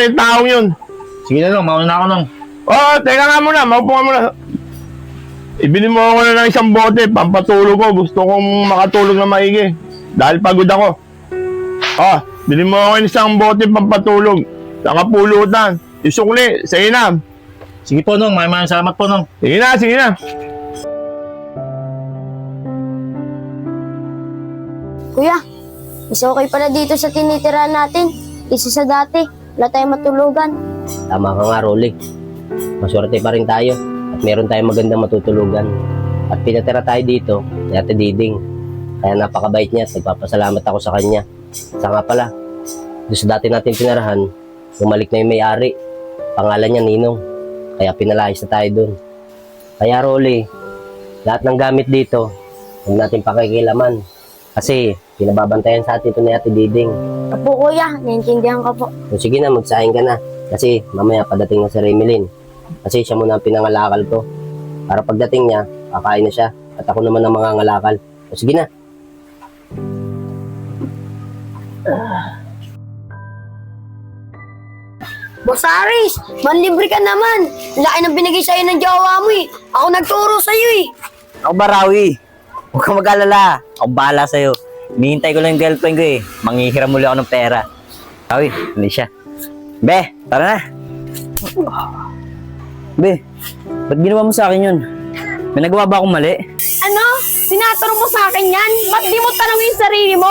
yung taong yun. Sige na lang, mauna na ako nung. Oh, teka nga muna, maupo ka muna. Ibili mo ako na ng isang bote, pampatulog ko. Gusto kong makatulog na maigi. Dahil pagod ako. Oh, bili mo ako ng isang bote, pampatulog. Saka pulutan. Yung sukli, sa inam. Sige po nung, maraming salamat po nung. Sige na, sige na. Kuya, mas okay pala dito sa tinitira natin. Isa sa dati, wala tayong matulugan. Tama ka nga, Rolly. Maswerte pa rin tayo at meron tayong magandang matutulugan. At pinatira tayo dito ni Ate Diding. Kaya napakabait niya at nagpapasalamat ako sa kanya. Sa nga pala, doon sa dati natin pinarahan, bumalik na yung may-ari. Pangalan niya Ninong. Kaya pinalayas na tayo doon. Kaya Rolly, lahat ng gamit dito, huwag natin pakikilaman. Kasi pinababantayan sa atin ito ni Ate Diding. Opo kuya, naiintindihan ko po. So sige na, magsahin ka na. Kasi mamaya padating na si Remilin. Kasi siya muna ang pinangalakal ko. Para pagdating niya, kakain na siya. At ako naman ang mangangalakal. So sige na. Boss Aris, manlibre ka naman. Laki ng binigay sa'yo ng jowa mo eh. Ako nagturo sa'yo eh. Ako ba, Rawi? Huwag kang mag-alala. Ako bahala sa'yo. Hinihintay ko lang yung girlfriend ko eh. Manghihiram muli ako ng pera. Rawi, hindi siya. Be, tara na. Be, ba't ginawa mo sa akin yun? May nagawa ba akong mali? Ano? Sinaturo mo sa akin yan? Ba't di mo tanongin yung sarili mo?